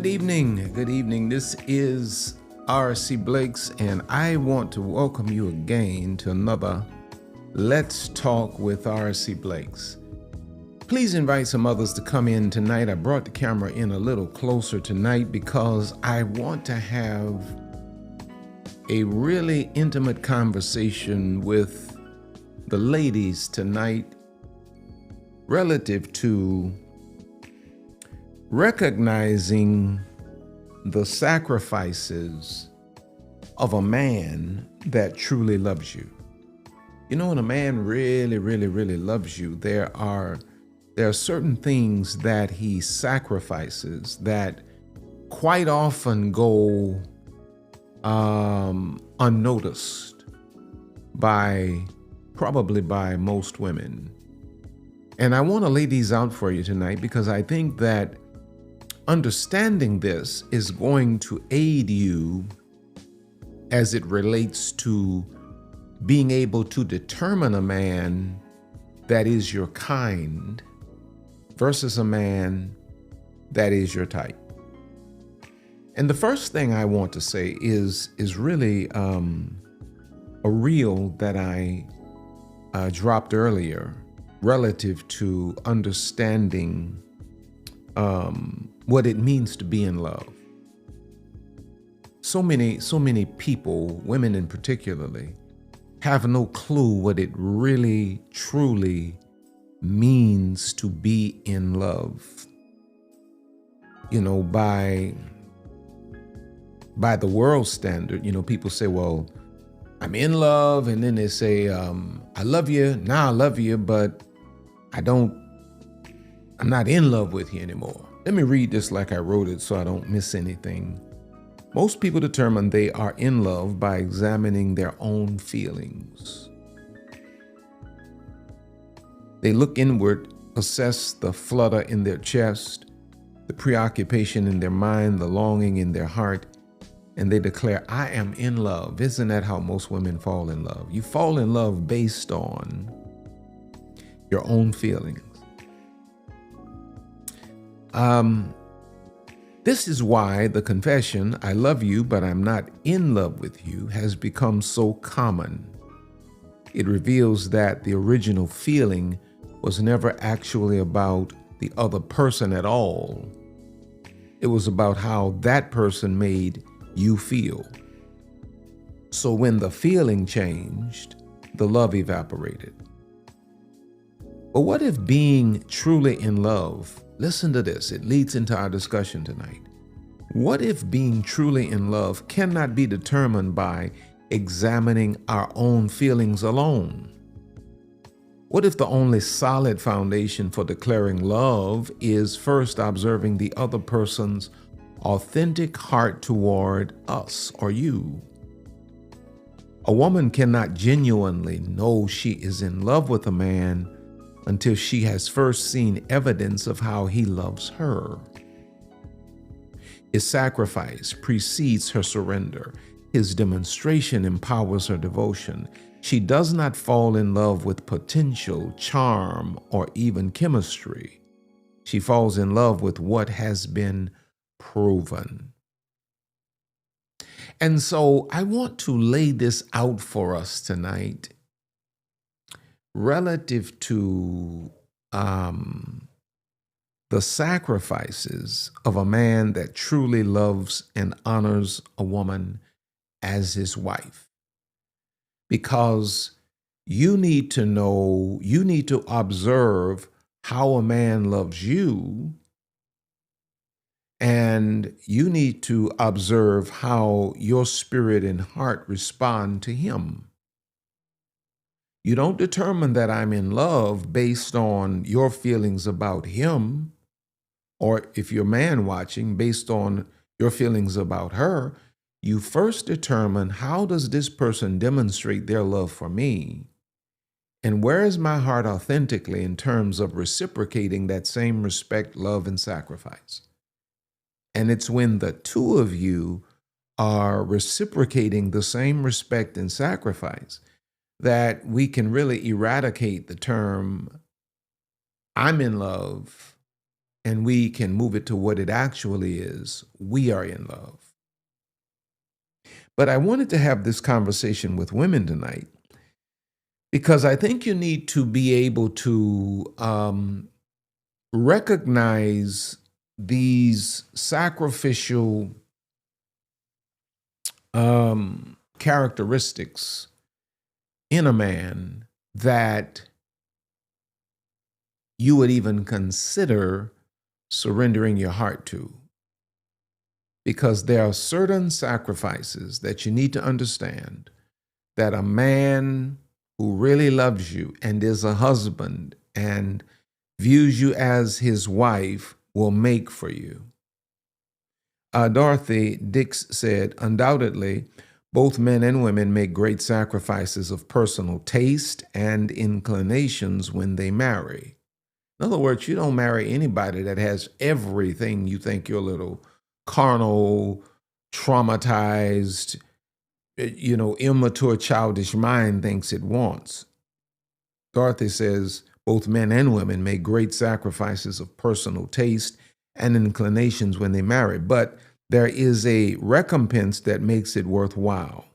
Good evening. Good evening. This is RcBlakes, and I want to welcome you again to another Let's Talk with RcBlakes. Please invite some others to come in tonight. I brought the camera in a little closer tonight because I want to have a really intimate conversation with the ladies tonight relative to recognizing the sacrifices of a man that truly loves you. You know, when a man really loves you, there are certain things that he sacrifices that quite often go unnoticed probably by most women. And I want to lay these out for you tonight because I think that understanding this is going to aid you as it relates to being able to determine a man that is your kind versus a man that is your type. And the first thing I want to say is really a reel that I dropped earlier relative to understanding what it means to be in love. So many people, women in particularly, have no clue what it really, truly means to be in love. You know, by the world standard, you know, people say, well, I'm in love, and then they say, I love you, now I love you, but I'm not in love with you anymore. Let me read this like I wrote it so I don't miss anything. Most people determine they are in love by examining their own feelings. They look inward, assess the flutter in their chest, the preoccupation in their mind, the longing in their heart, and they declare, I am in love. Isn't that how most women fall in love? You fall in love based on your own feelings. This is why the confession, I love you, but I'm not in love with you, has become so common. It reveals that the original feeling was never actually about the other person at all. It was about how that person made you feel. So when the feeling changed, the love evaporated. But what if being truly in love, listen to this, it leads into our discussion tonight. What if being truly in love cannot be determined by examining our own feelings alone? What if the only solid foundation for declaring love is first observing the other person's authentic heart toward us or you? A woman cannot genuinely know she is in love with a man until she has first seen evidence of how he loves her. His sacrifice precedes her surrender. His demonstration empowers her devotion. She does not fall in love with potential, charm, or even chemistry. She falls in love with what has been proven. And so I want to lay this out for us tonight relative to the sacrifices of a man that truly loves and honors a woman as his wife. Because you need to know, you need to observe how a man loves you, and you need to observe how your spirit and heart respond to him. You don't determine that I'm in love based on your feelings about him, or if you're a man watching, based on your feelings about her. You first determine, how does this person demonstrate their love for me? And where is my heart authentically in terms of reciprocating that same respect, love, and sacrifice? And it's when the two of you are reciprocating the same respect and sacrifice that we can really eradicate the term, I'm in love, and we can move it to what it actually is, we are in love. But I wanted to have this conversation with women tonight because I think you need to be able to recognize these sacrificial characteristics in a man that you would even consider surrendering your heart to. Because there are certain sacrifices that you need to understand that a man who really loves you and is a husband and views you as his wife will make for you. Dorothy Dix said, undoubtedly, both men and women make great sacrifices of personal taste and inclinations when they marry. In other words, you don't marry anybody that has everything you think your little carnal, traumatized, immature, childish mind thinks it wants. Dorothy says, both men and women make great sacrifices of personal taste and inclinations when they marry, but there is a recompense that makes it worthwhile.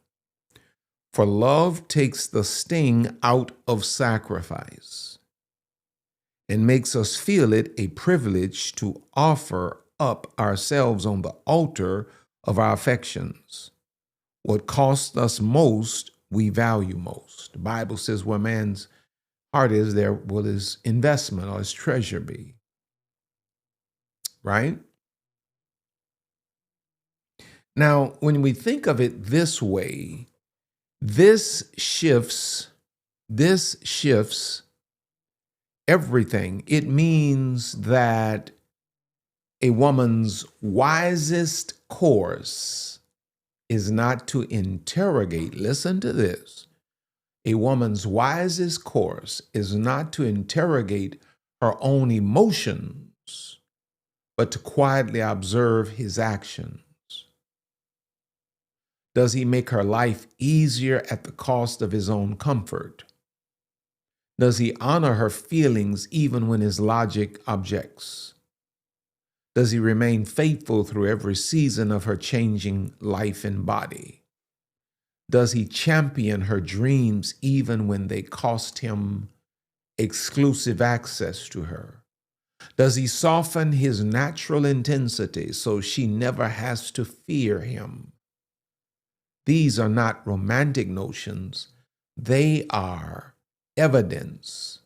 For love takes the sting out of sacrifice and makes us feel it a privilege to offer up ourselves on the altar of our affections. What costs us most, we value most. The Bible says where man's heart is, there will his investment or his treasure be. Right? Now, when we think of it this way, this shifts everything. It means that a woman's wisest course is not to interrogate. Listen to this. A woman's wisest course is not to interrogate her own emotions, but to quietly observe his actions. Does he make her life easier at the cost of his own comfort? Does he honor her feelings even when his logic objects? Does he remain faithful through every season of her changing life and body? Does he champion her dreams even when they cost him exclusive access to her? Does he soften his natural intensity so she never has to fear him? These are not romantic notions. They are evidence.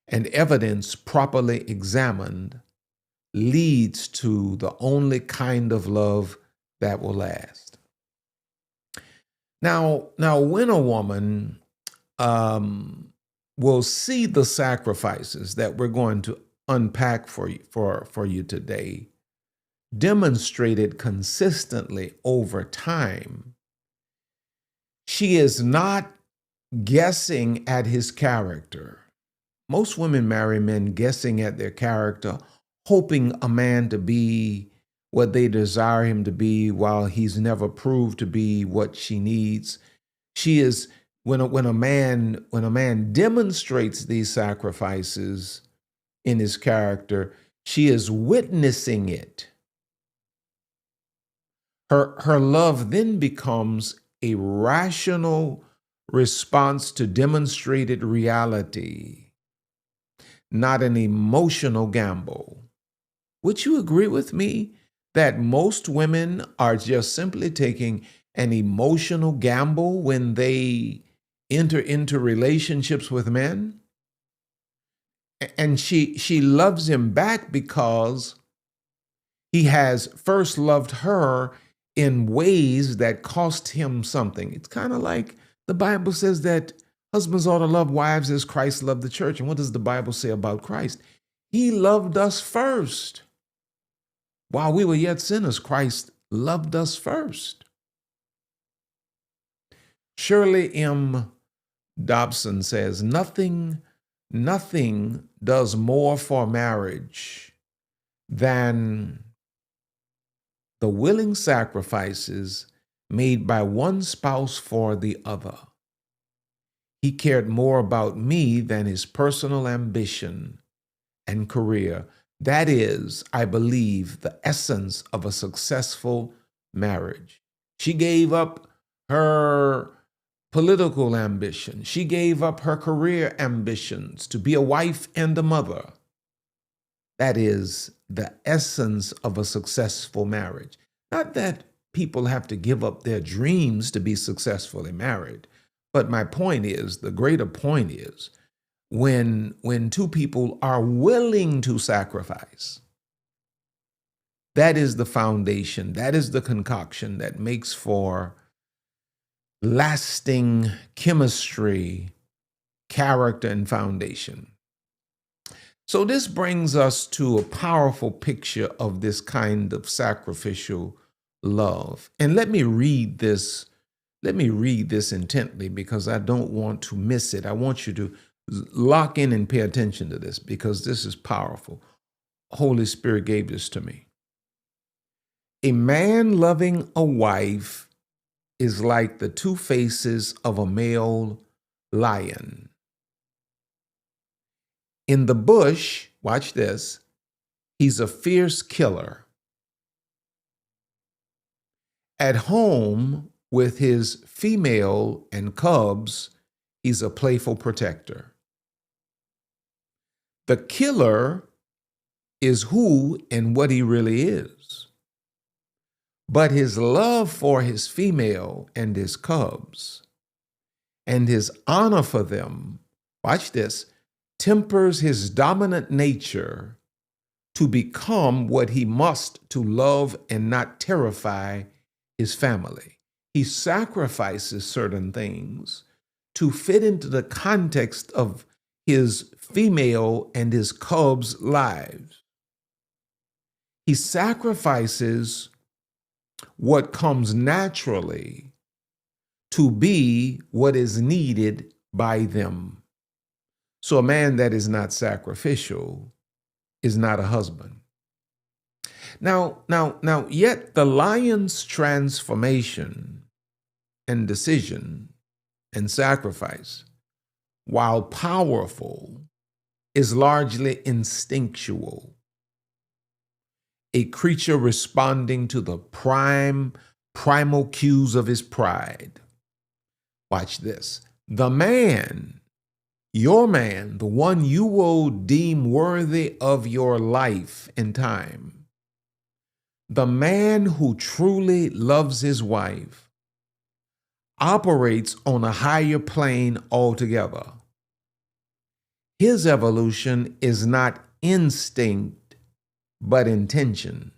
And evidence properly examined leads to the only kind of love that will last. Now when a woman will see the sacrifices that we're going to unpack for you today, demonstrated consistently over time, she is not guessing at his character. Most women marry men guessing at their character, hoping a man to be what they desire him to be while he's never proved to be what she needs. She is, when a man demonstrates these sacrifices in his character, she is witnessing it. Her love then becomes a rational response to demonstrated reality, not an emotional gamble. Would you agree with me that most women are just simply taking an emotional gamble when they enter into relationships with men? And she loves him back because he has first loved her in ways that cost him something. It's kind of like the Bible says that husbands ought to love wives as Christ loved the church. And what does the Bible say about Christ? He loved us first. While we were yet sinners, Christ loved us first. Shirley M. Dobson says, nothing does more for marriage than the willing sacrifices made by one spouse for the other. He cared more about me than his personal ambition and career. That is, I believe, the essence of a successful marriage. She gave up her political ambition. She gave up her career ambitions to be a wife and a mother. That is the essence of a successful marriage. Not that people have to give up their dreams to be successfully married, but my point is, the greater point is, when two people are willing to sacrifice, that is the foundation, that is the concoction that makes for lasting chemistry, character, and foundation. So this brings us to a powerful picture of this kind of sacrificial love. And let me read this intently because I don't want to miss it. I want you to lock in and pay attention to this because this is powerful. Holy Spirit gave this to me. A man loving a wife is like the two faces of a male lion. In the bush, watch this, he's a fierce killer. At home with his female and cubs, he's a playful protector. The killer is who and what he really is. But his love for his female and his cubs and his honor for them, watch this, tempers his dominant nature to become what he must to love and not terrify his family. He sacrifices certain things to fit into the context of his female and his cubs' lives. He sacrifices what comes naturally to be what is needed by them. So a man that is not sacrificial is not a husband. Now, yet the lion's transformation and decision and sacrifice, while powerful, is largely instinctual. A creature responding to the primal cues of his pride. Watch this. The man, your man, the one you will deem worthy of your life and time, the man who truly loves his wife operates on a higher plane altogether. His evolution is not instinct, but intention.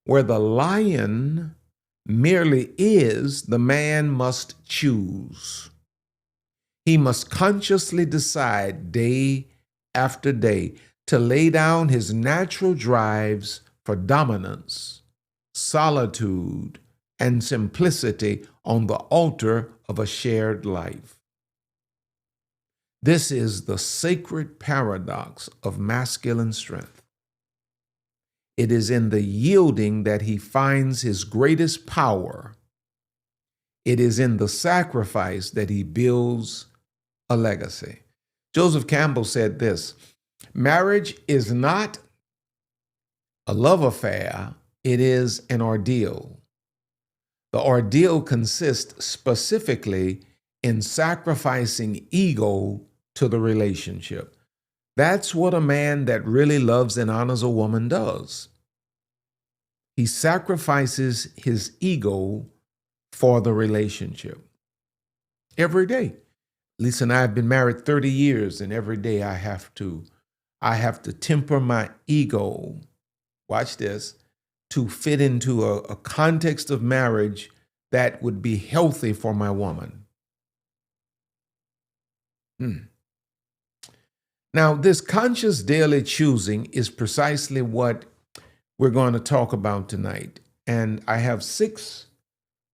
Where the lion merely is, the man must choose. He must consciously decide day after day to lay down his natural drives for dominance, solitude, and simplicity on the altar of a shared life. This is the sacred paradox of masculine strength. It is in the yielding that he finds his greatest power. It is in the sacrifice that he builds a legacy. Joseph Campbell said this, marriage is not a love affair, it is an ordeal. The ordeal consists specifically in sacrificing ego to the relationship. That's what a man that really loves and honors a woman does. He sacrifices his ego for the relationship. Every day. Lisa and I have been married 30 years, and every day I have to temper my ego, watch this, to fit into a context of marriage that would be healthy for my woman. Now, this conscious daily choosing is precisely what we're going to talk about tonight. And I have six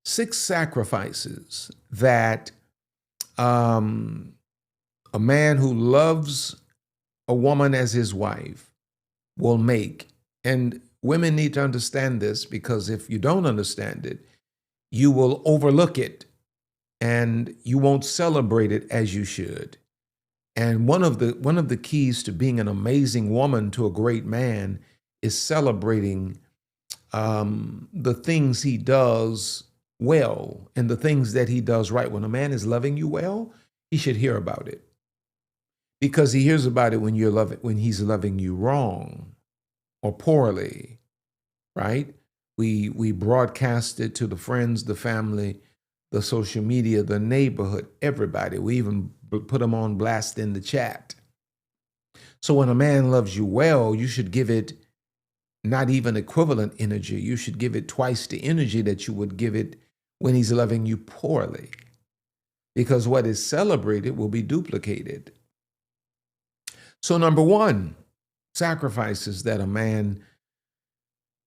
sacrifices that a man who loves a woman as his wife will make. And women need to understand this, because if you don't understand it, you will overlook it and you won't celebrate it as you should. And one of the keys to being an amazing woman to a great man is celebrating the things he does well and the things that he does right. When a man is loving you well, he should hear about it, because he hears about it when he's loving you wrong or poorly, right? We broadcast it to the friends, the family, the social media, the neighborhood, everybody. We even put them on blast in the chat. So when a man loves you well, you should give it not even equivalent energy. You should give it twice the energy that you would give it when he's loving you poorly, because what is celebrated will be duplicated. So number one, sacrifices that a man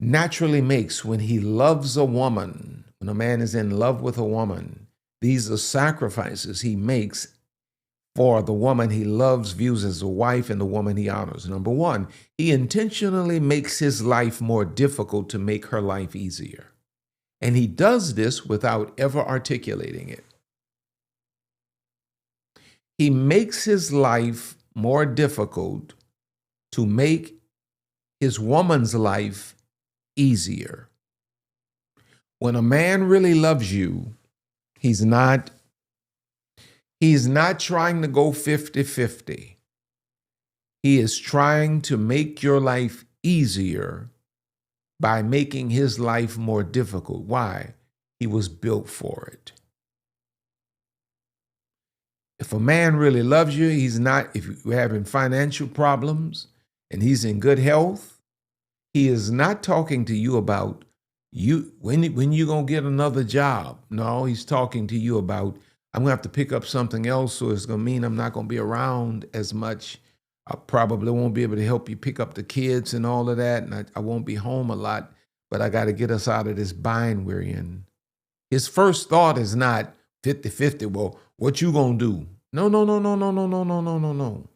naturally makes when he loves a woman, when a man is in love with a woman, these are sacrifices he makes for the woman he loves, views as a wife, and the woman he honors. Number one, he intentionally makes his life more difficult to make her life easier. And he does this without ever articulating it. He makes his life more difficult to make his woman's life easier. When a man really loves you, he's not trying to go 50-50. He is trying to make your life easier by making his life more difficult. Why? He was built for it. If a man really loves you, if you're having financial problems and he's in good health, he is not talking to you about when you going to get another job. No, he's talking to you about, I'm going to have to pick up something else, so it's going to mean I'm not going to be around as much. I probably won't be able to help you pick up the kids and all of that, and I won't be home a lot, but I got to get us out of this bind we're in. His first thought is not 50-50, well, what you going to do? No, no, no, no, no, no, no, no, no, no, no.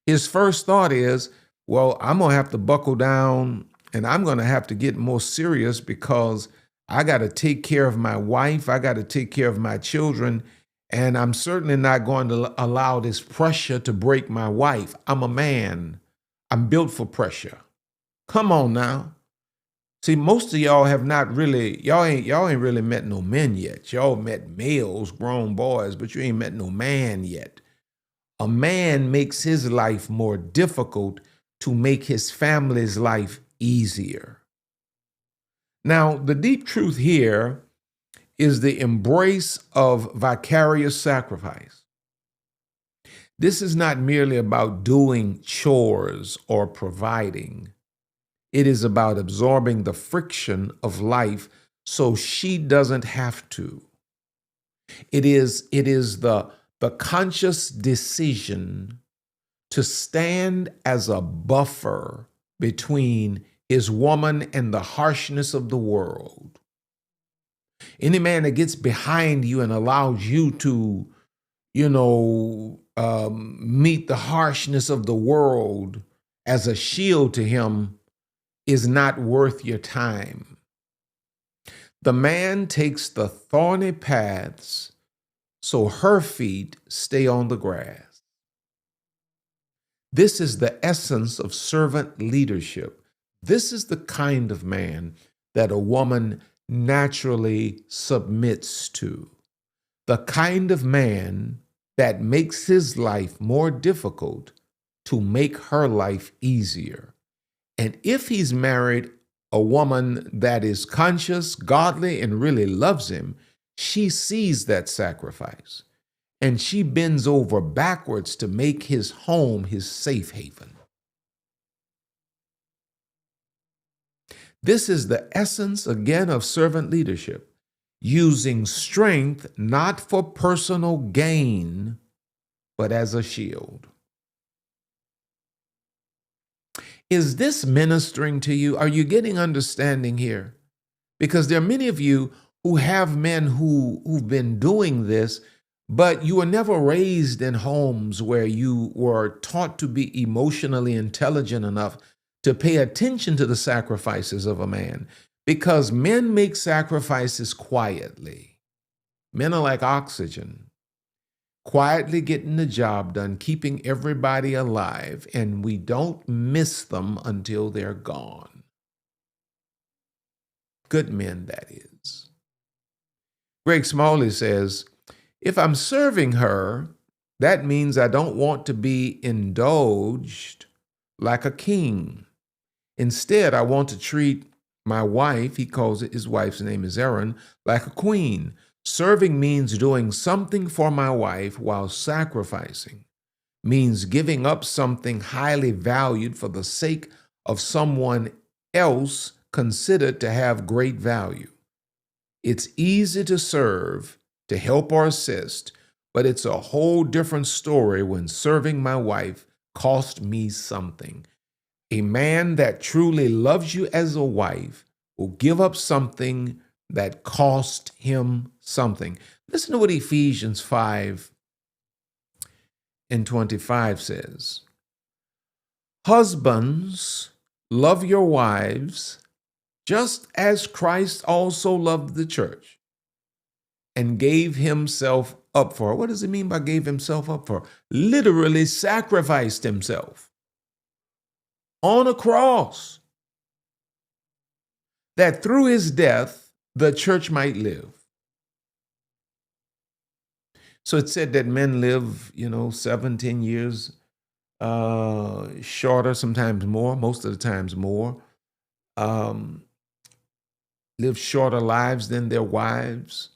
His first thought is, well, I'm going to have to buckle down and I'm going to have to get more serious, because I got to take care of my wife. I got to take care of my children. And I'm certainly not going to allow this pressure to break my wife. I'm a man. I'm built for pressure. Come on now. See, most of y'all have not really, y'all ain't really met no men yet. Y'all met males, grown boys, but you ain't met no man yet. A man makes his life more difficult to make his family's life easier. Now, the deep truth here is the embrace of vicarious sacrifice. This is not merely about doing chores or providing. It is about absorbing the friction of life so she doesn't have to. It is the conscious decision to stand as a buffer between his woman and the harshness of the world. Any man that gets behind you and allows you to, meet the harshness of the world as a shield to him is not worth your time. The man takes the thorny paths so her feet stay on the grass. This is the essence of servant leadership. This is the kind of man that a woman naturally submits to. The kind of man that makes his life more difficult to make her life easier. And if he's married a woman that is conscious, godly, and really loves him, she sees that sacrifice and she bends over backwards to make his home his safe haven. This is the essence, again, of servant leadership, using strength not for personal gain, but as a shield. Is this ministering to you? Are you getting understanding here? Because there are many of you who have men who've been doing this, but you were never raised in homes where you were taught to be emotionally intelligent enough to pay attention to the sacrifices of a man. Because men make sacrifices quietly. Men are like oxygen. quietly getting the job done, keeping everybody alive, and we don't miss them until they're gone. Good men, that is. Greg Smalley says, if I'm serving her, that means I don't want to be indulged like a king. Instead, I want to treat my wife, he calls it, his wife's name is Erin, like a queen. Serving means doing something for my wife while sacrificing, means giving up something highly valued for the sake of someone else considered to have great value. It's easy to serve, to help or assist, but it's a whole different story when serving my wife cost me something. A man that truly loves you as a wife will give up something that cost him something. Listen to what Ephesians 5:25 says. Husbands, love your wives, just as Christ also loved the church and gave himself up for her. What does it mean by gave himself up for? Literally sacrificed himself on a cross, that through his death, the church might live. So it said that men live, 7, 10 years shorter, sometimes more, most of the times more, live shorter lives than their wives.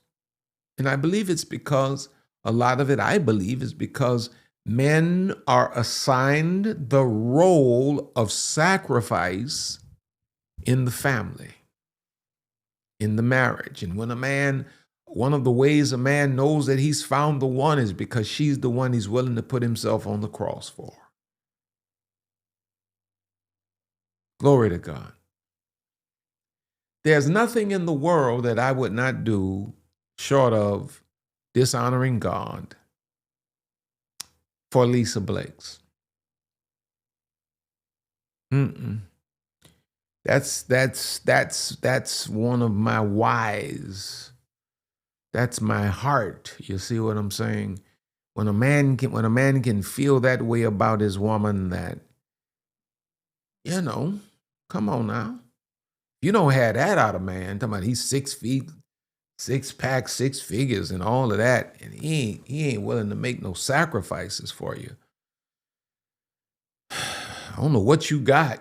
And I believe it's because, a lot of it, I believe, is because men are assigned the role of sacrifice in the family, in the marriage. And when one of the ways a man knows that he's found the one is because she's the one he's willing to put himself on the cross for. Glory to God. There's nothing in the world that I would not do short of dishonoring God for Lisa Blakes. That's one of my whys. That's my heart. You see what I'm saying? When a man can feel that way about his woman, that, come on now. You don't have that out of man. Talking about he's 6 feet, 6-pack, 6 figures, and all of that, and he ain't willing to make no sacrifices for you. I don't know what you got.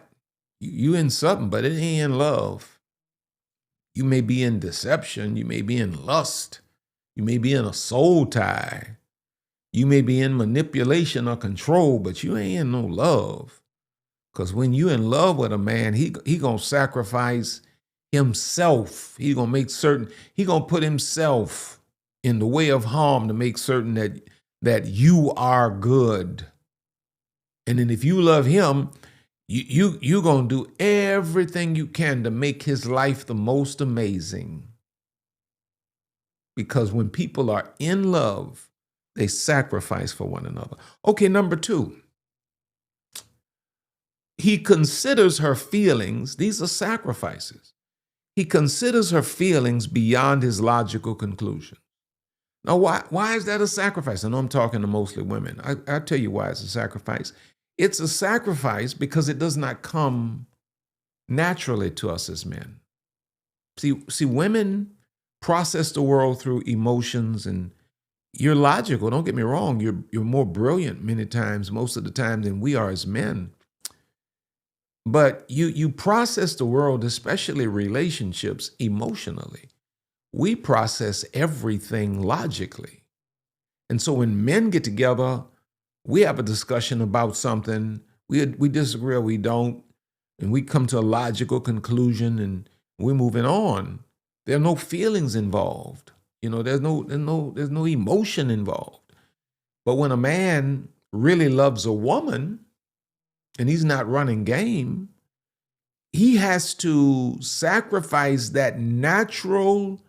You in something, but it ain't in love. You may be in deception. You may be in lust. You may be in a soul tie. You may be in manipulation or control, but you ain't in no love. Because when you in love with a man, he gonna sacrifice himself. He gonna put himself in the way of harm to make certain that you are good. And then if you love him, you gonna do everything you can to make his life the most amazing. Because when people are in love, they sacrifice for one another. Okay, number 2. He considers her feelings, these are sacrifices. He considers her feelings beyond his logical conclusion. Now, why is that a sacrifice? I know I'm talking to mostly women. I'll tell you why it's a sacrifice. It's a sacrifice because it does not come naturally to us as men. See, women process the world through emotions, and you're logical. Don't get me wrong. You're more brilliant many times, most of the time, than we are as men. But you process the world, especially relationships, emotionally. We process everything logically. And so when men get together, we have a discussion about something, we disagree or we don't, and we come to a logical conclusion and we're moving on. There are no feelings involved. There's no emotion involved. But when a man really loves a woman and he's not running game, he has to sacrifice that natural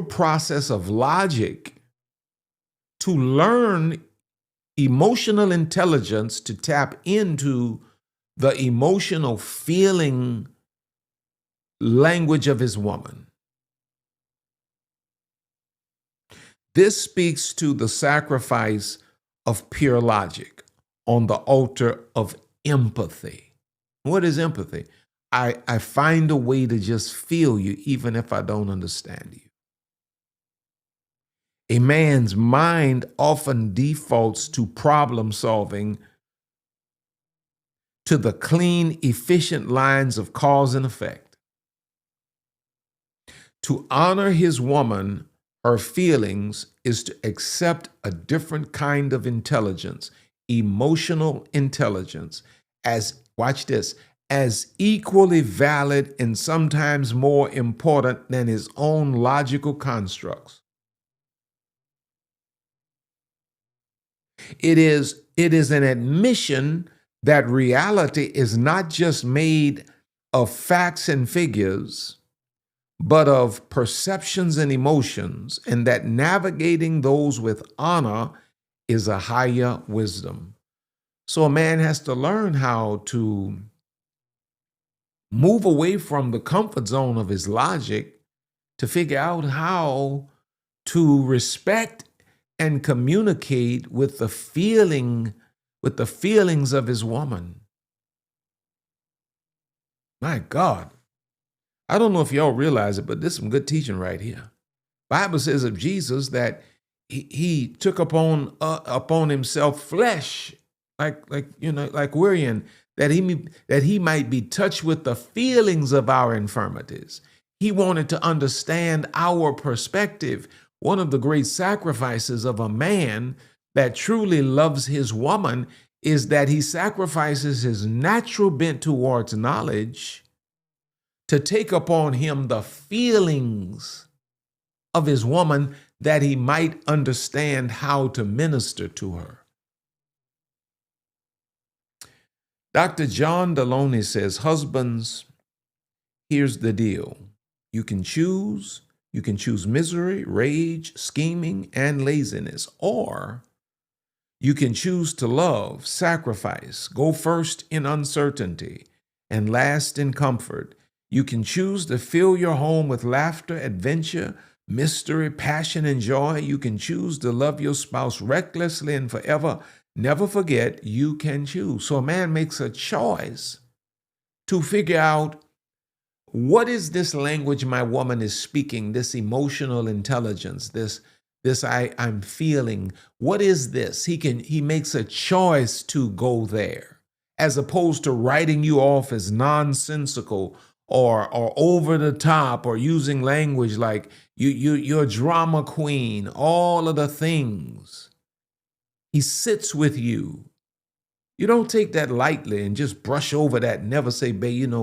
process of logic to learn emotional intelligence, to tap into the emotional feeling language of his woman. This speaks to the sacrifice of pure logic on the altar of empathy. What is empathy? I find a way to just feel you even if I don't understand you. A man's mind often defaults to problem solving, to the clean, efficient lines of cause and effect. To honor his woman, her feelings, is to accept a different kind of intelligence, emotional intelligence, as, watch this, as equally valid and sometimes more important than his own logical constructs. It is an admission that reality is not just made of facts and figures, but of perceptions and emotions, and that navigating those with honor is a higher wisdom. So a man has to learn how to move away from the comfort zone of his logic to figure out how to respect and communicate with the feelings of his woman. My God. I don't know if y'all realize it, but this is some good teaching right here. Bible says of Jesus that he took upon himself flesh, like we're in, that he might be touched with the feelings of our infirmities. He wanted to understand our perspective. One of the great sacrifices of a man that truly loves his woman is that he sacrifices his natural bent towards knowledge to take upon him the feelings of his woman that he might understand how to minister to her. Dr. John Deloney says, husbands, here's the deal. You can choose misery, rage, scheming, and laziness, or you can choose to love, sacrifice, go first in uncertainty, and last in comfort. You can choose to fill your home with laughter, adventure, mystery, passion, and joy. You can choose to love your spouse recklessly and forever. Never forget, you can choose. So a man makes a choice to figure out, what is this language my woman is speaking, this emotional intelligence, this I'm feeling? What is this? He makes a choice to go there, as opposed to writing you off as nonsensical or over the top, or using language like you're a drama queen, all of the things. He sits with you. You don't take that lightly and just brush over that and never say, babe,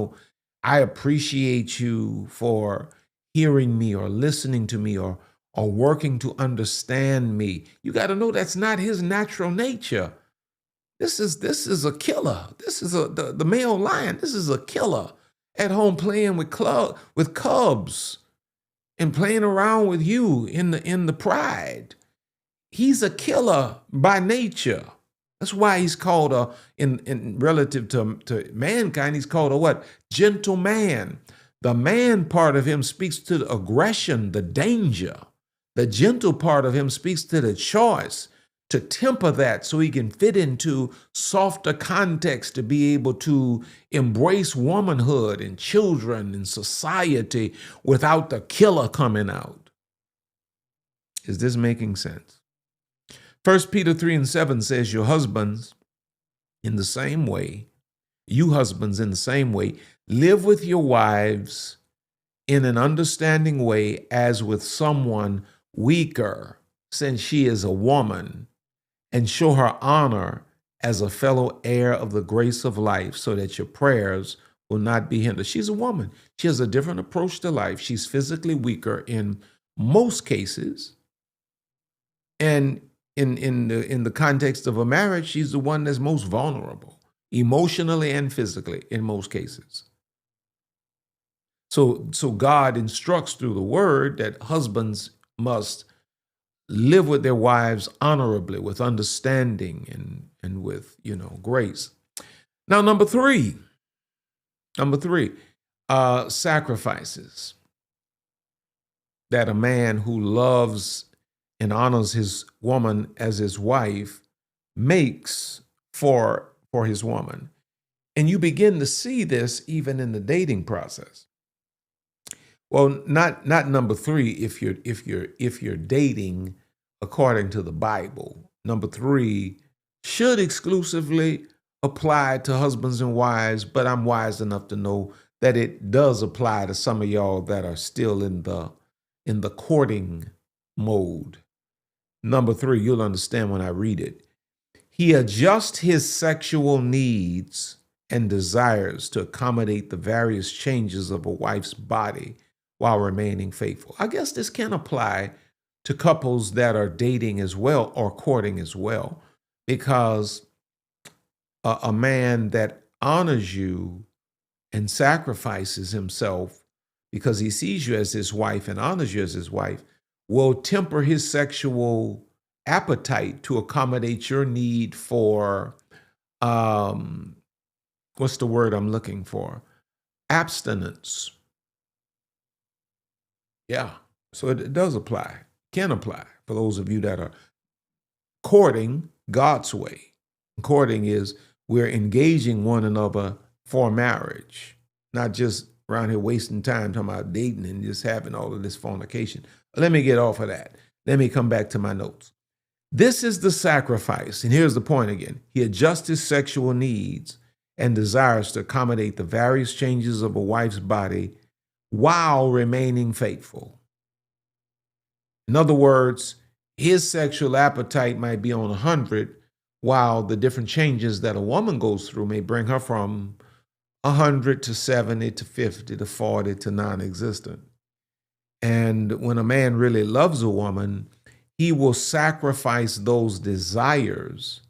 I appreciate you for hearing me or listening to me or working to understand me. You got to know that's not his natural nature. This is a killer. This is the male lion. This is a killer at home playing with cubs and playing around with you in the pride. He's a killer by nature. That's why he's called in relative to mankind, he's called a what? Gentle man. The man part of him speaks to the aggression, the danger. The gentle part of him speaks to the choice to temper that so he can fit into softer context to be able to embrace womanhood and children and society without the killer coming out. Is this making sense? 1 Peter 3:7 says, you husbands, in the same way, live with your wives in an understanding way as with someone weaker, since she is a woman, and show her honor as a fellow heir of the grace of life, so that your prayers will not be hindered. She's a woman. She has a different approach to life. She's physically weaker in most cases. And in the context of a marriage, she's the one that's most vulnerable, emotionally and physically in most cases. So God instructs through the word that husbands must live with their wives honorably, with understanding and with, grace. Now, number three, sacrifices that a man who loves and honors his woman as his wife makes for his woman. And you begin to see this even in the dating process. Well, not number three if you're dating according to the Bible. Number three should exclusively apply to husbands and wives, but I'm wise enough to know that it does apply to some of y'all that are still in the courting mode. Number three, you'll understand when I read it. He adjusts his sexual needs and desires to accommodate the various changes of a wife's body while remaining faithful. I guess this can apply to couples that are dating as well or courting as well, because a man that honors you and sacrifices himself because he sees you as his wife and honors you as his wife will temper his sexual appetite to accommodate your need for what's the word I'm looking for? Abstinence. Yeah. So it does apply, can apply for those of you that are courting God's way. Courting is we're engaging one another for marriage, not just around here wasting time talking about dating and just having all of this fornication. Let me get off of that. Let me come back to my notes. This is the sacrifice. And here's the point again. He adjusts his sexual needs and desires to accommodate the various changes of a wife's body while remaining faithful. In other words, his sexual appetite might be on 100, while the different changes that a woman goes through may bring her from 100 to 70 to 50 to 40 to non-existent. And when a man really loves a woman, he will sacrifice those desires.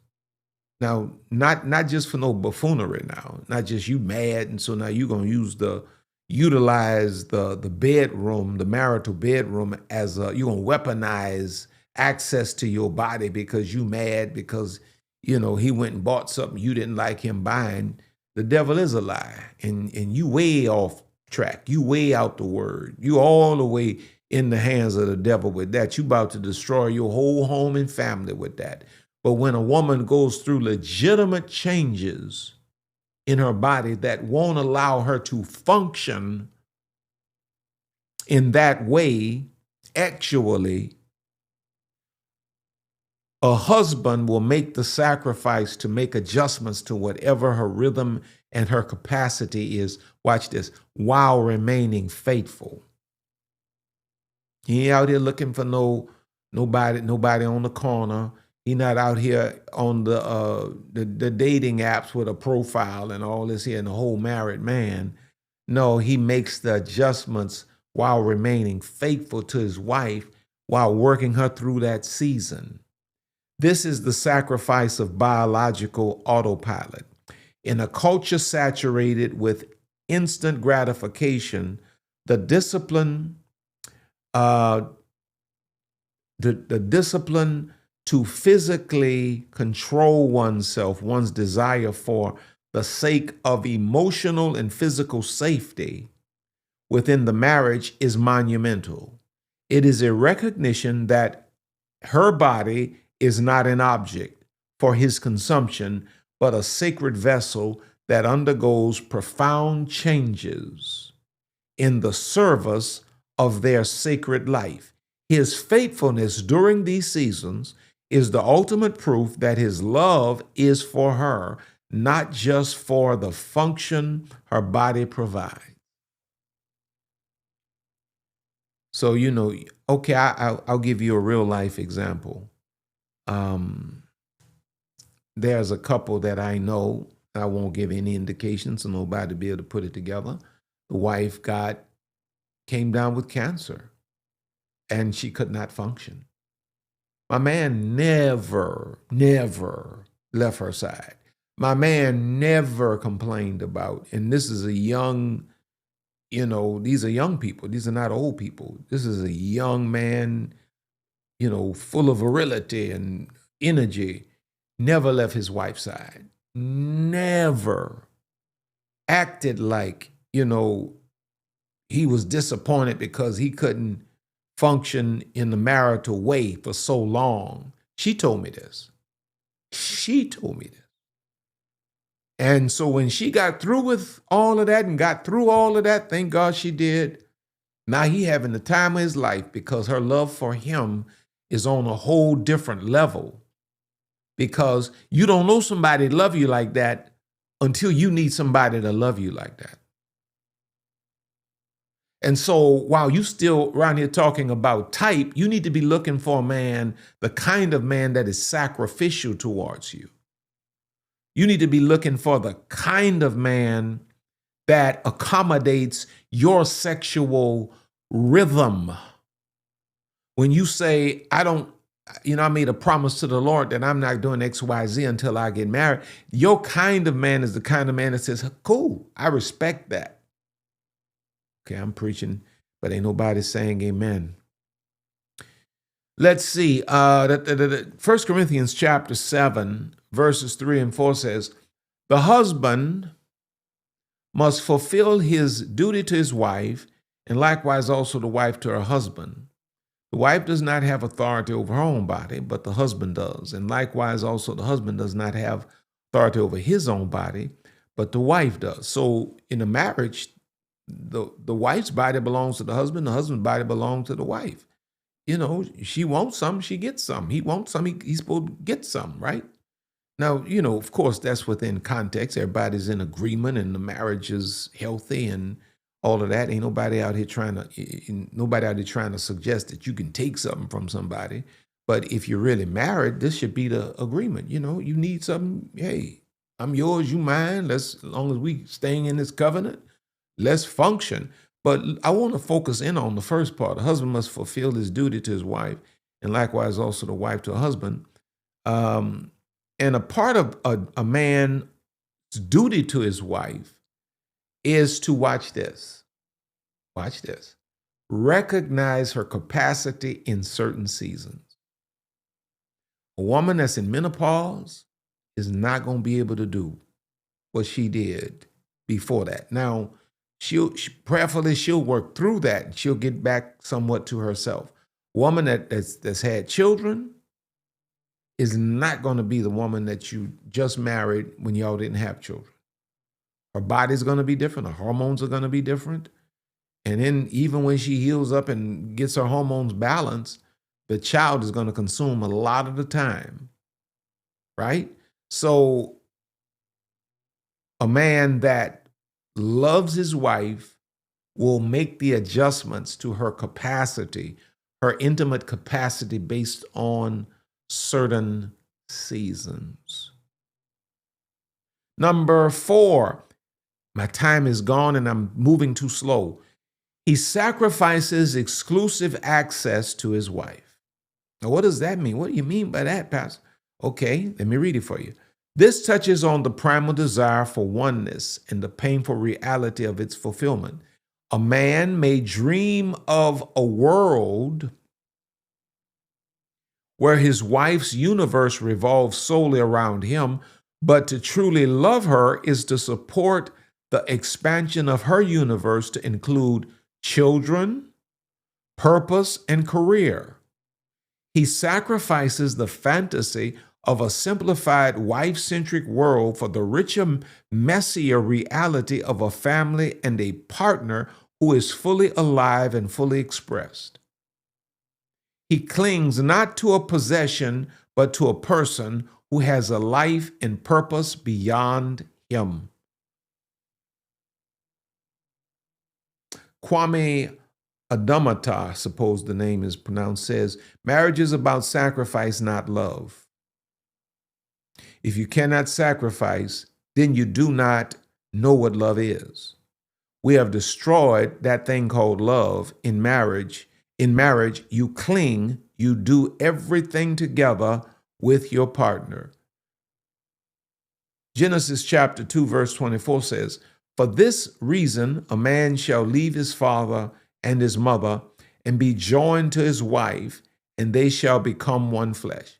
Now, not just for no buffoonery now, not just you mad, and so now you're going to utilize the bedroom, the marital bedroom as you're going to weaponize access to your body because you mad because, he went and bought something you didn't like him buying. The devil is a lie, and you way off track. You way out the word. You all the way in the hands of the devil with that. You about to destroy your whole home and family with that. But when a woman goes through legitimate changes in her body that won't allow her to function in that way, actually, a husband will make the sacrifice to make adjustments to whatever her rhythm and her capacity is. Watch this, while remaining faithful. He ain't out here looking for nobody on the corner. He not out here on the dating apps with a profile and all this here and the whole married man. No, he makes the adjustments while remaining faithful to his wife, while working her through that season. This is the sacrifice of biological autopilot. In a culture saturated with instant gratification, the discipline to physically control oneself, one's desire for the sake of emotional and physical safety within the marriage is monumental. It is a recognition that her body is not an object for his consumption, but a sacred vessel that undergoes profound changes in the service of their sacred life. His faithfulness during these seasons is the ultimate proof that his love is for her, not just for the function her body provides. So, okay, I'll give you a real life example. There's a couple that I know, I won't give any indications so nobody to be able to put it together. The wife came down with cancer and she could not function. My man never left her side. My man never complained about, and this is a young, these are young people. These are not old people. This is a young man, full of virility and energy, never left his wife's side. Never acted like, he was disappointed because he couldn't function in the marital way for so long. She told me this. She told me this. And so when she got through with all of that and got through all of that, thank God she did. Now he having the time of his life because her love for him is on a whole different level. Because you don't know somebody to love you like that until you need somebody to love you like that. And so while you still around here talking about type, you need to be looking for a man, the kind of man that is sacrificial towards you. You need to be looking for the kind of man that accommodates your sexual rhythm. When you say, I made a promise to the Lord that I'm not doing X, Y, Z until I get married. Your kind of man is the kind of man that says, cool, I respect that. Okay, I'm preaching, but ain't nobody saying amen. Let's see. 1 Corinthians chapter 7, verses 3 and 4 says, the husband must fulfill his duty to his wife, and likewise also the wife to her husband. The wife does not have authority over her own body, but the husband does. And likewise also the husband does not have authority over his own body, but the wife does. So in a marriage, the wife's body belongs to the husband's body belongs to the wife. You know, she wants some, she gets some. He wants some, he's supposed to get some, right? Now, you know, of course, that's within context. Everybody's in agreement and the marriage is healthy and all of that. Ain't nobody out here trying to suggest that you can take something from somebody. But if you're really married, this should be the agreement. You know, you need something. Hey, I'm yours, you mine. As long as we staying in this covenant, let's function. But I want to focus in on the first part. The husband must fulfill his duty to his wife, and likewise also the wife to her husband. And a part of a man's duty to his wife is to watch this, recognize her capacity in certain seasons. A woman that's in menopause is not going to be able to do what she did before that. Now, prayerfully, she'll work through that and she'll get back somewhat to herself. A woman that's had children is not going to be the woman that you just married when y'all didn't have children. Her body's going to be different. Her hormones are going to be different. And then even when she heals up and gets her hormones balanced, the child is going to consume a lot of the time, right? So a man that loves his wife will make the adjustments to her capacity, her intimate capacity based on certain seasons. Number 4, my time is gone and I'm moving too slow. He sacrifices exclusive access to his wife. Now, what does that mean? What do you mean by that, Pastor? Okay, let me read it for you. This touches on the primal desire for oneness and the painful reality of its fulfillment. A man may dream of a world where his wife's universe revolves solely around him, but to truly love her is to support the expansion of her universe to include children, purpose, and career. He sacrifices the fantasy of a simplified wife-centric world for the richer, messier reality of a family and a partner who is fully alive and fully expressed. He clings not to a possession, but to a person who has a life and purpose beyond him. Kwame Adamata, I suppose the name is pronounced, says, marriage is about sacrifice, not love. If you cannot sacrifice, then you do not know what love is. We have destroyed that thing called love in marriage. In marriage, you cling, you do everything together with your partner. Genesis chapter 2, verse 24 says, for this reason, a man shall leave his father and his mother and be joined to his wife, and they shall become one flesh.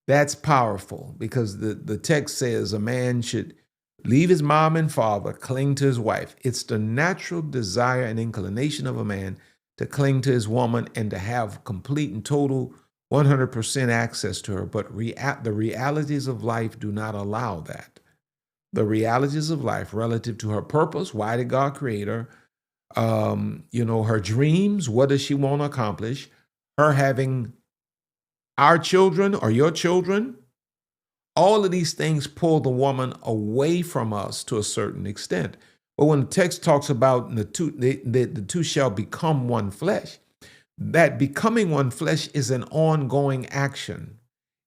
That's powerful because the text says a man should leave his mom and father, cling to his wife. It's the natural desire and inclination of a man to cling to his woman and to have complete and total 100% access to her. But the realities of life do not allow that. The realities of life relative to her purpose, why did God create her? Her dreams, what does she want to accomplish? Her having our children or your children, all of these things pull the woman away from us to a certain extent. But when the text talks about the two shall become one flesh, that becoming one flesh is an ongoing action.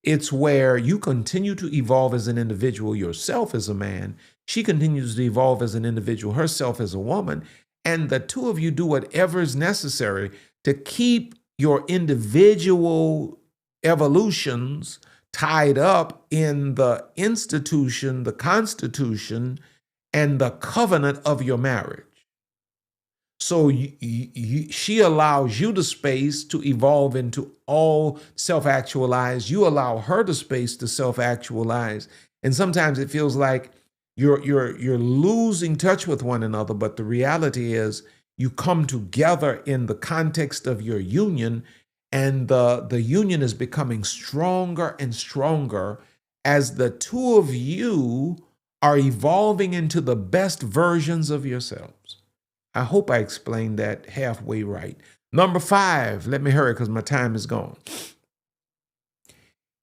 It's where you continue to evolve as an individual yourself as a man. She continues to evolve as an individual herself as a woman. And the two of you do whatever is necessary to keep your individual evolutions tied up in the institution, the constitution, and the covenant of your marriage. So she allows you the space to evolve into all self-actualize. You allow her the space to self-actualize. And sometimes it feels like you're losing touch with one another, but the reality is you come together in the context of your union, and the union is becoming stronger and stronger as the two of you are evolving into the best versions of yourselves. I hope I explained that halfway right. Number 5, let me hurry because my time is gone.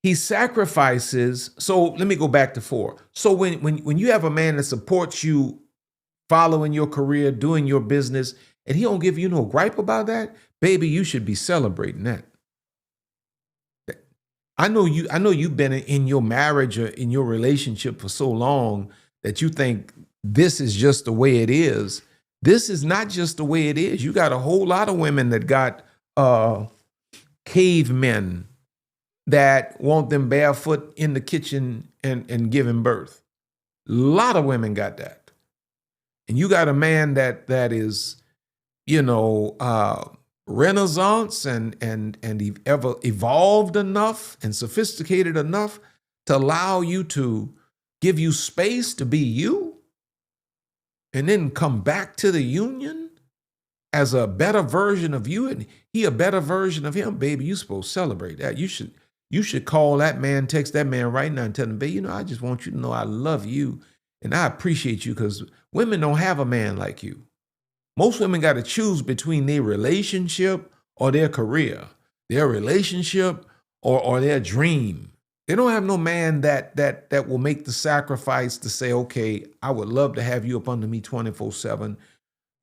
He sacrifices. So let me go back to 4. So when you have a man that supports you following your career, doing your business, and he don't give you no gripe about that, baby, you should be celebrating that. I know you've been in your marriage or in your relationship for so long that you think this is just the way it is. This is not just the way it is. You got a whole lot of women that got cavemen that want them barefoot in the kitchen and giving birth. A lot of women got that. And you got a man that is, Renaissance and ever evolved enough and sophisticated enough to allow you to give you space to be you and then come back to the union as a better version of you and he a better version of him. Baby, you supposed to celebrate that. You should call that man, text that man right now and tell him, baby, I just want you to know I love you and I appreciate you, because women don't have a man like you. Most women got to choose between their relationship or their career, their relationship or their dream. They don't have no man that will make the sacrifice to say, okay, I would love to have you up under me 24/7,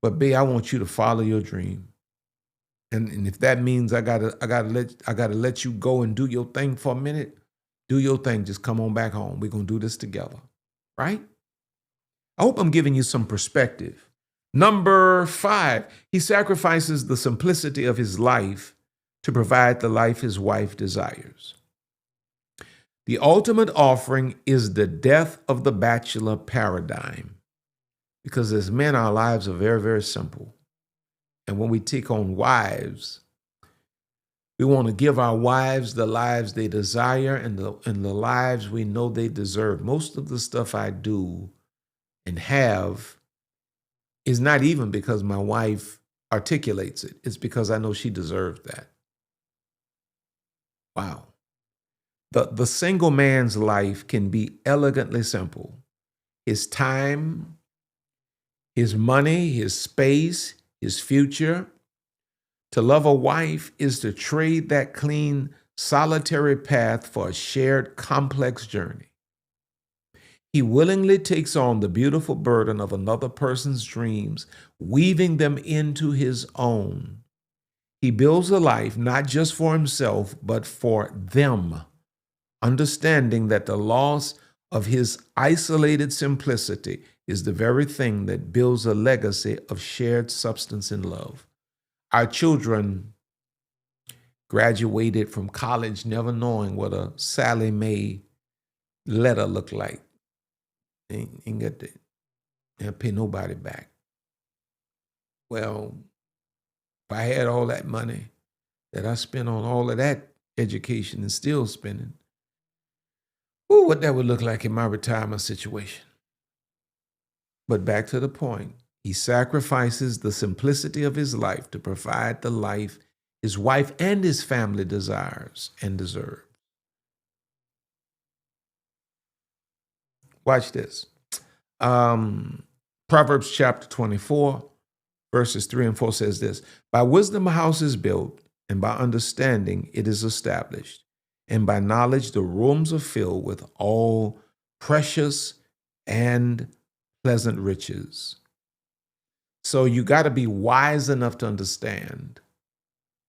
but babe, I want you to follow your dream. And if that means I gotta let you go and do your thing for a minute, do your thing. Just come on back home. We're gonna do this together, right? I hope I'm giving you some perspective. Number 5, he sacrifices the simplicity of his life to provide the life his wife desires. The ultimate offering is the death of the bachelor paradigm, because as men, our lives are very, very simple. And when we take on wives, we want to give our wives the lives they desire and the lives we know they deserve. Most of the stuff I do and have is not even because my wife articulates it. It's because I know she deserves that. Wow. The single man's life can be elegantly simple. His time, his money, his space, his future. To love a wife is to trade that clean, solitary path for a shared, complex journey. He willingly takes on the beautiful burden of another person's dreams, weaving them into his own. He builds a life not just for himself, but for them, understanding that the loss of his isolated simplicity is the very thing that builds a legacy of shared substance and love. Our children graduated from college never knowing what a Sally Mae letter looked like. Ain't got that. And pay nobody back. Well, if I had all that money that I spent on all of that education and still spending, what that would look like in my retirement situation. But back to the point, He sacrifices the simplicity of his life to provide the life his wife and his family desires and deserve. Watch this. Proverbs chapter 24, verses 3 and 4 says this: By wisdom a house is built, and by understanding it is established, and by knowledge the rooms are filled with all precious and pleasant riches. So you got to be wise enough to understand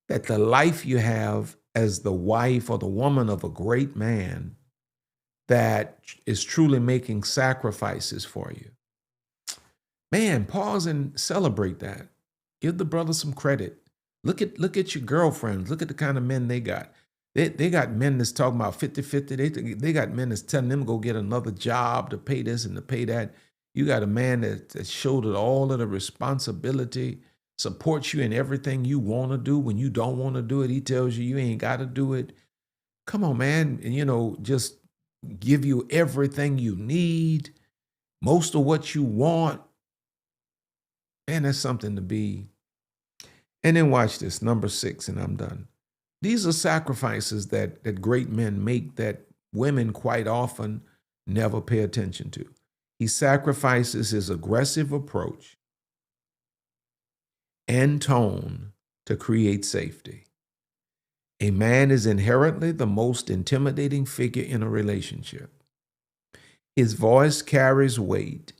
that the life you have as the wife or the woman of a great man that is truly making sacrifices for you. Man, pause and celebrate that. Give the brother some credit. Look at your girlfriends. Look at the kind of men they got. They got men that's talking about 50-50. They got men that's telling them to go get another job to pay this and to pay that. You got a man that shouldered all of the responsibility, supports you in everything you want to do. When you don't want to do it, he tells you you ain't got to do it. Come on, man. And, just give you everything you need, most of what you want. Man, that's something to be. And then watch this, number 6, and I'm done. These are sacrifices that great men make that women quite often never pay attention to. He sacrifices his aggressive approach and tone to create safety. A man is inherently the most intimidating figure in a relationship. His voice carries weight,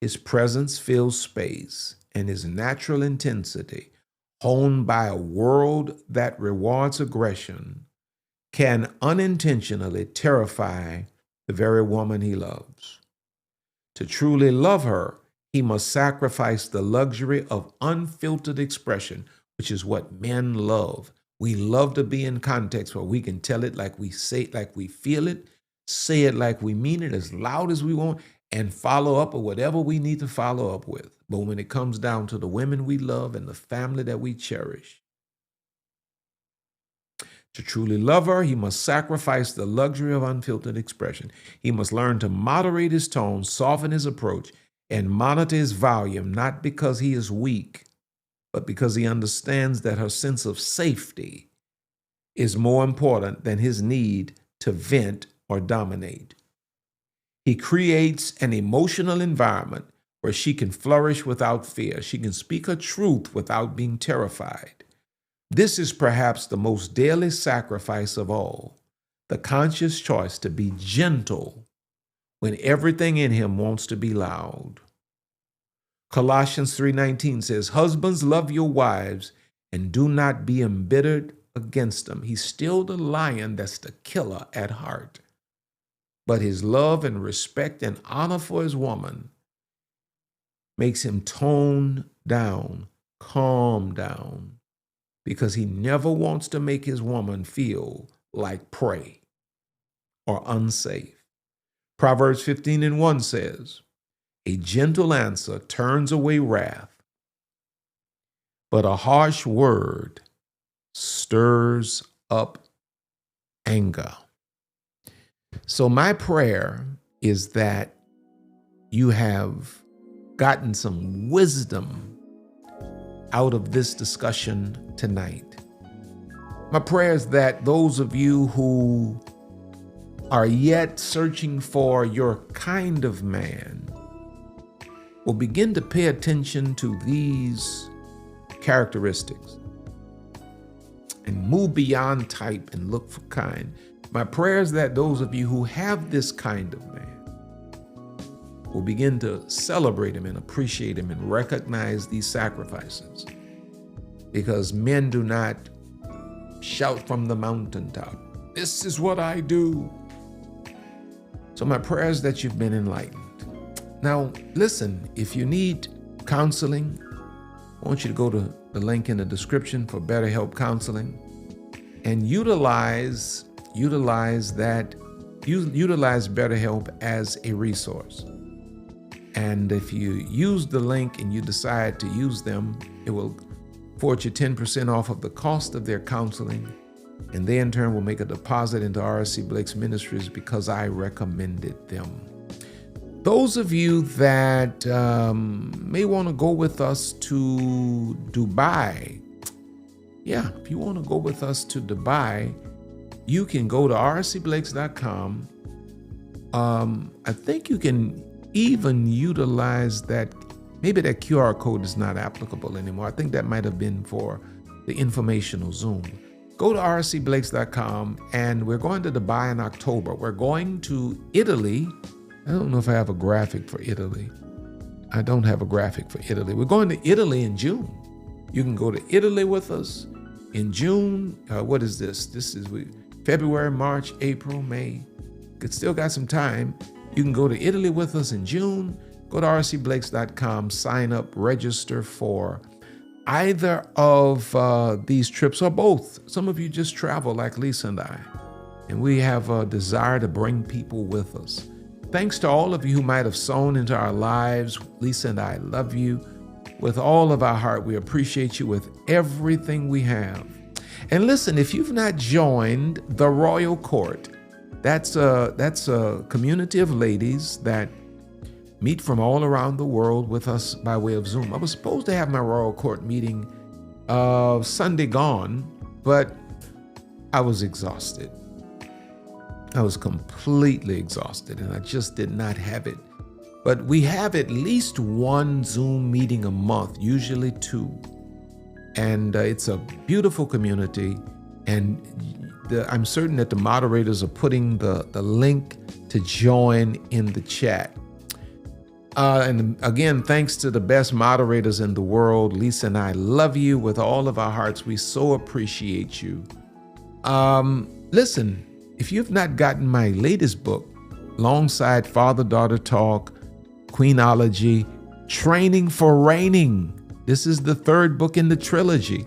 his presence fills space, and his natural intensity, honed by a world that rewards aggression, can unintentionally terrify the very woman he loves. To truly love her, he must sacrifice the luxury of unfiltered expression, which is what men love. We love to be in context where we can tell it like we say it, like we feel it, say it like we mean it as loud as we want, and follow up with whatever we need to follow up with. But when it comes down to the women we love and the family that we cherish, to truly love her, he must sacrifice the luxury of unfiltered expression. He must learn to moderate his tone, soften his approach, and monitor his volume, not because he is weak, but because he understands that her sense of safety is more important than his need to vent or dominate. He creates an emotional environment where she can flourish without fear. She can speak her truth without being terrified. This is perhaps the most daily sacrifice of all, the conscious choice to be gentle when everything in him wants to be loud. Colossians 3:19 says, Husbands, love your wives and do not be embittered against them. He's still the lion that's the killer at heart. But his love and respect and honor for his woman makes him tone down, calm down, because he never wants to make his woman feel like prey or unsafe. Proverbs 15:1 says, A gentle answer turns away wrath, but a harsh word stirs up anger. So my prayer is that you have gotten some wisdom out of this discussion tonight. My prayer is that those of you who are yet searching for your kind of man will begin to pay attention to these characteristics and move beyond type and look for kind. My prayer is that those of you who have this kind of man will begin to celebrate him and appreciate him and recognize these sacrifices, because men do not shout from the mountaintop, this is what I do. So my prayer is that you've been enlightened. Now, listen, if you need counseling, I want you to go to the link in the description for BetterHelp Counseling and utilize BetterHelp as a resource. And if you use the link and you decide to use them, it will afford you 10% off of the cost of their counseling. And they in turn will make a deposit into RC Blake's Ministries because I recommended them. Those of you that may want to go with us to Dubai, yeah, if you want to go with us to Dubai, you can go to rcblakes.com. I think you can even utilize that. Maybe that QR code is not applicable anymore. I think that might have been for the informational Zoom. Go to rcblakes.com, and we're going to Dubai in October. We're going to Italy. I don't know if I have a graphic for Italy. I don't have a graphic for Italy. We're going to Italy in June. You can go to Italy with us in June. What is this? This is February, March, April, May. Still got some time. You can go to Italy with us in June. Go to rcblakes.com, sign up, register for either of these trips or both. Some of you just travel like Lisa and I, and we have a desire to bring people with us. Thanks to all of you who might have sown into our lives. Lisa and I love you with all of our heart. We appreciate you with everything we have. And listen, if you've not joined the Royal Court, that's a community of ladies that meet from all around the world with us by way of Zoom. I was supposed to have my Royal Court meeting Sunday gone, but I was exhausted. I was completely exhausted, and I just did not have it. But we have at least one Zoom meeting a month, usually two. And it's a beautiful community. And I'm certain that the moderators are putting the link to join in the chat. And again, thanks to the best moderators in the world. Lisa and I love you with all of our hearts. We so appreciate you. Listen, if you've not gotten my latest book, alongside Father-Daughter Talk, Queenology, Training for Reigning, this is the third book in the trilogy.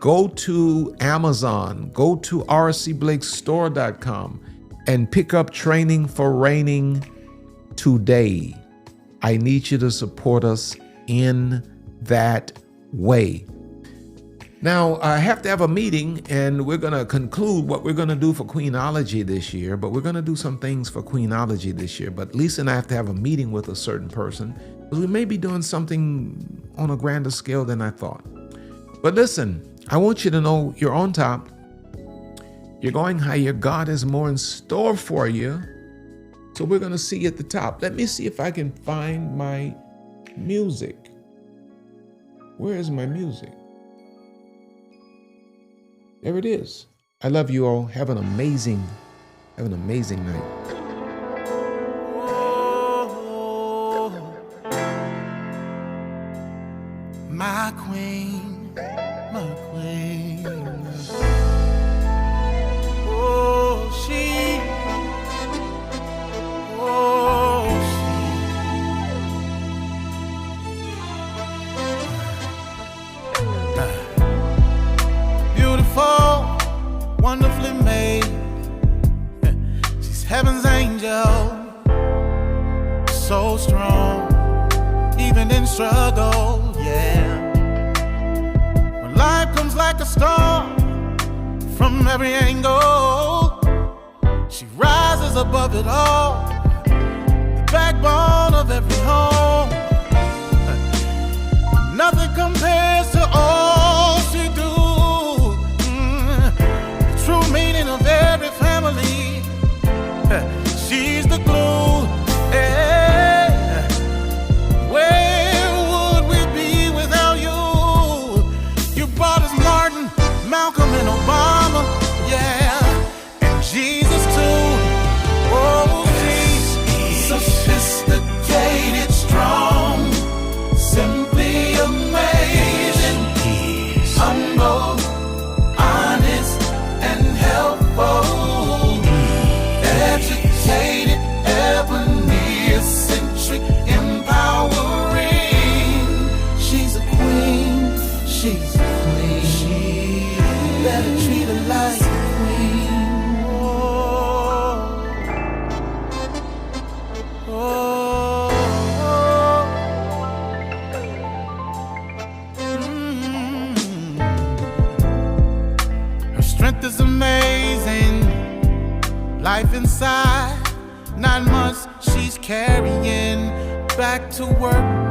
Go to Amazon, go to rcblakesstore.com and pick up Training for Reigning today. I need you to support us in that way. Now, I have to have a meeting, and we're going to conclude what we're going to do for Queenology this year, but we're going to do some things for Queenology this year. But Lisa and I have to have a meeting with a certain person, because we may be doing something on a grander scale than I thought. But listen, I want you to know you're on top. You're going higher. God has more in store for you. So we're going to see you at the top. Let me see if I can find my music. Where is my music? There it is. I love you all. Have an amazing night. My queen, my queen. Oh, she. Beautiful, wonderfully made. She's heaven's angel. So strong, even in struggle, yeah. When life comes like a storm from every angle, she rises above it all, the backbone of every home. Nothing compares to all she do. The true meaning of every family. She's the glue. Yeah. Where would we be without you? You brought us Martin, Malcolm, and Obama. Yeah. And Jesus too. Oh, she's sophisticated, strong, simply amazing, humble, honest, and helpful, educated, ebony, eccentric, empowering. She's a queen, she's a queen. You better treat her like a queen. Oh, oh, Her strength is amazing. Life inside, 9 months, she's carrying back to work.